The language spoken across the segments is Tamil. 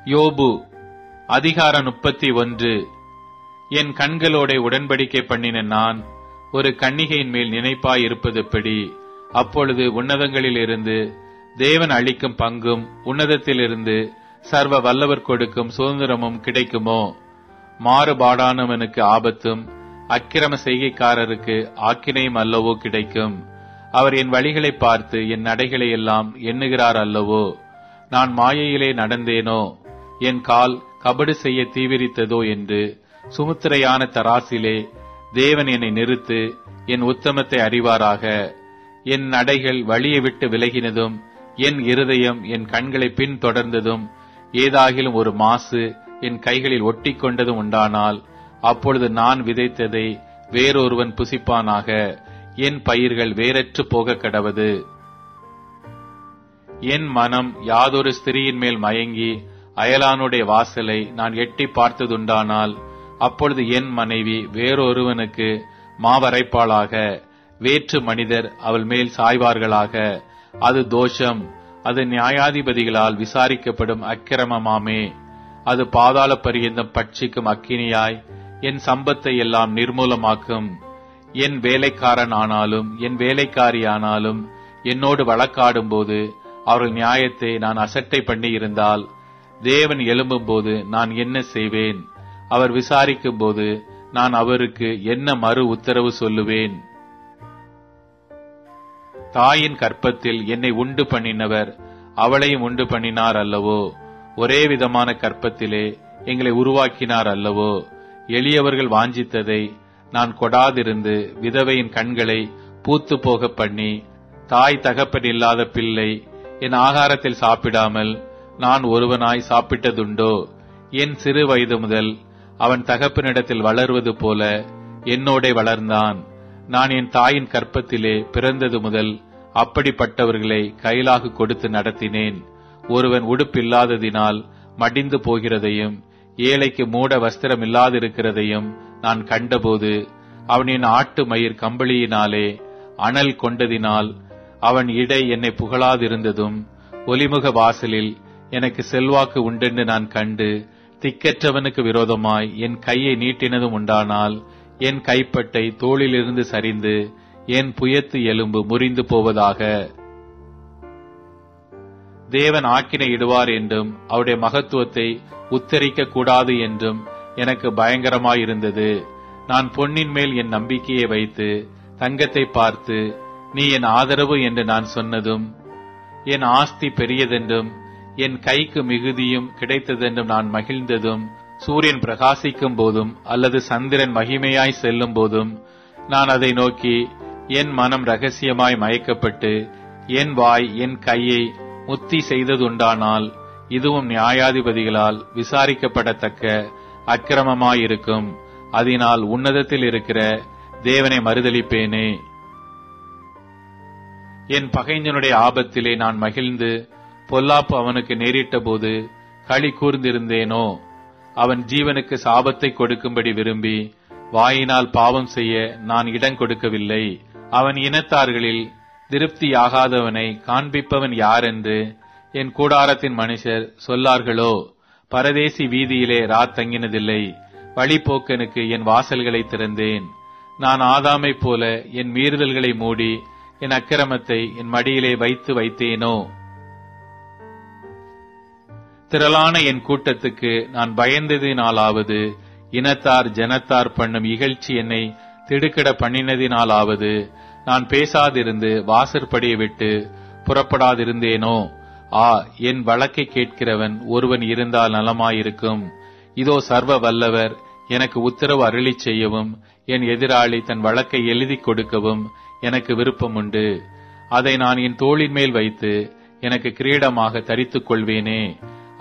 யோபு அதிகாரம் 31. என் கண்களோட உடன்படிக்கை பண்ணின நான் ஒரு கன்னிகையின் மேல் நினைப்பாய் இருப்பதெப்படி? அப்பொழுது உன்னதங்களிலிருந்து தேவன் அளிக்கும் பங்கும் உன்னதத்திலிருந்து சர்வ வல்லவர் கொடுக்கும் சுதந்திரமும் கிடைக்குமோ? மாறுபாடானவனுக்கு ஆபத்தும் அக்கிரம செய்கைக்காரருக்கு ஆக்கினையும் அல்லவோ கிடைக்கும். அவர் என் வழிகளை பார்த்து என் நடைகளை எல்லாம் எண்ணுகிறார் அல்லவோ? நான் மாயையிலே நடந்தேனோ? என் கால் கபடு செய்ய தீவிரித்ததோ என்று சுமுத்திரையான தராசிலே தேவன் என்னை நிறுத்து என் உத்தமத்தை அறிவாராக. என் நடைகள் வழியை விட்டு விலகினதும் என் இருதயம் என் கண்களை பின் தொடர்ந்ததும் ஏதாகிலும் ஒரு மாசு என் கைகளில் ஒட்டி கொண்டதும் உண்டானால், அப்பொழுது நான் விதைத்ததை வேறொருவன் புசிப்பானாக. என் பயிர்கள் வேறற்று போக கடவது. என் மனம் யாதொரு ஸ்திரியின் மேல் மயங்கி அயலானுடைய வாசலை நான் எட்டி பார்த்ததுண்டானால், அப்பொழுது என் மனைவி வேறொருவனுக்கு மாவரைப்பாளாக. வேற்று மனிதர் அவள் மேல் சாய்வார்களாக. அது தோஷம். அது நியாயாதிபதிகளால் விசாரிக்கப்படும் அக்கிரமமாமே. அது பாதாள பரியந்தம் பட்சிக்கும் அக்கினியாய் என் சம்பத்தை எல்லாம் நிர்மூலமாக்கும். என் வேலைக்காரன் ஆனாலும் என் வேலைக்காரி ஆனாலும் என்னோடு வழக்காடும் போது அவர்கள் நியாயத்தை நான் அசட்டை பண்ணி இருந்தால், தேவன் எழும்பும் போது நான் என்ன செய்வேன்? அவர் விசாரிக்கும் போது நான் அவருக்கு என்ன மறு உத்தரவு சொல்லுவேன்? தாயின் கற்பத்தில் என்னை உண்டு பண்ணினவர் அவளையும் உண்டு பண்ணினார் அல்லவோ? ஒரே விதமான கற்பத்திலே எங்களை உருவாக்கினார் அல்லவோ? எளியவர்கள் வாஞ்சித்ததை நான் கொடாதிருந்து விதவையின் கண்களை பூத்து போக பண்ணி, தாய் தகப்பன் இல்லாத பிள்ளை என் ஆகாரத்தில் சாப்பிடாமல் நான் ஒருவனாய் சாப்பிட்டதுண்டோ? என் சிறு வயது முதல் அவன் தகப்பனிடத்தில் வளர்வது போல என்னோடே வளர்ந்தான். நான் என் தாயின் கற்பத்திலே பிறந்தது முதல் அப்படிப்பட்டவர்களை கையிலாக கொடுத்து நடத்தினேன். ஒருவன் உடுப்பில்லாததினால் மடிந்து போகிறதையும் ஏழைக்கு மூட வஸ்திரம் இல்லாதிருக்கிறதையும் நான் கண்டபோது, அவனின் ஆட்டு மயிர் கம்பளியினாலே அனல் கொண்டதினால் அவன் இடை என்னை புகழாதிருந்ததும், ஒலிமுக வாசலில் எனக்கு செல்வாக்கு உண்டென்று நான் கண்டு திக்கற்றவனுக்கு விரோதமாய் என் கையை நீட்டினதும் உண்டானால், என் கைப்பட்டை தோளிலிருந்து சரிந்து என் புயத்து எலும்பு முறிந்து போவதாக. தேவன் ஆக்கினை இடுவார் என்றும் அவருடைய மகத்துவத்தை உத்தரிக்க கூடாது என்றும் எனக்கு பயங்கரமாயிருந்தது. நான் பொன்னின் மேல் என் நம்பிக்கையை வைத்து தங்கத்தை பார்த்து, நீ என் ஆதரவு என்று நான் சொன்னதும், என் ஆஸ்தி பெரியதென்றும் என் கைக்கு மிகுதியும் கிடைத்ததென்றும் நான் மகிழ்ந்ததும், சூரியன் பிரகாசிக்கும் போதும் அல்லது சந்திரன் மகிமையாய் செல்லும் போதும் நான் அதை நோக்கி என் மனம் ரகசியமாய் மயக்கப்பட்டு என் வாய் என் கையை முத்தி செய்ததுண்டானால், இதுவும் நியாயாதிபதிகளால் விசாரிக்கப்படத்தக்க அக்கிரமமாயிருக்கும். அதனால் உன்னதத்தில் இருக்கிற தேவனை மறுதலிப்பேனே. என் பகைஞனுடைய ஆபத்திலே நான் மகிழ்ந்து பொல்லாப்பு அவனுக்கு நேரிட்ட போது களி கூர்ந்திருந்தேனோ? அவன் ஜீவனுக்கு சாபத்தை கொடுக்கும்படி விரும்பி வாயினால் பாவம் செய்ய நான் இடம் கொடுக்கவில்லை. அவன் இனத்தார்களில் திருப்தியாகாதவனை காண்பிப்பவன் யார் என்று என் கூடாரத்தின் மனுஷர் சொல்லார்களோ? பரதேசி வீதியிலே தங்கினதில்லை. வழிபோக்கனுக்கு என் வாசல்களை திறந்தேன். நான் ஆதாமைப் போல என் மீறுதல்களை மூடி என் அக்கிரமத்தை என் மடியிலே வைத்தேனோ? திரளான என் கூட்டத்துக்கு நான் பயந்ததினாலாவது, இனத்தார் ஜனத்தார் பண்ணும் இகழ்ச்சி என்னை திடுக்கிட பண்ணினதினாலாவது, நான் பேசாதிருந்து வாசற்படியை விட்டு புறப்படாதிருந்தேனோ? என் வழக்கை கேட்கிறவன் ஒருவன் இருந்தால் நலமாயிருக்கும். இதோ சர்வ வல்லவர் எனக்கு உத்தரவு அருளி செய்யவும் என் எதிராளி தன் வழக்கை எழுதி கொடுக்கவும் எனக்கு விருப்பம் உண்டு. அதை நான் என் தோளின் மேல் வைத்து எனக்கு கிரீடமாக தரித்துக் கொள்வேனே.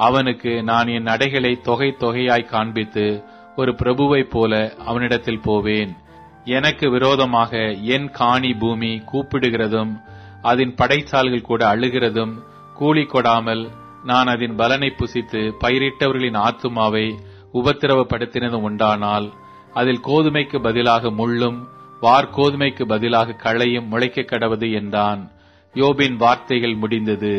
அவனுக்கு நான் என் நடைகளை தொகை தொகையாய் காண்பித்து ஒரு பிரபுவைப் போல அவனிடத்தில் போவேன். எனக்கு விரோதமாக என் காணி பூமி கூப்பிடுகிறதும் அதன் படைச்சால்கள் கூட அழுகிறதும் கூலி கொடாமல் நான் அதன் பலனை புசித்து பயிரிட்டவர்களின் ஆத்துமாவை உபத்திரவப்படுத்தினதும் உண்டானால், அதில் கோதுமைக்கு பதிலாக முள்ளும் வார்கோதுமைக்கு பதிலாக களையும் முளைக்க கடவது என்றான். யோபின் வார்த்தைகள் முடிந்தது.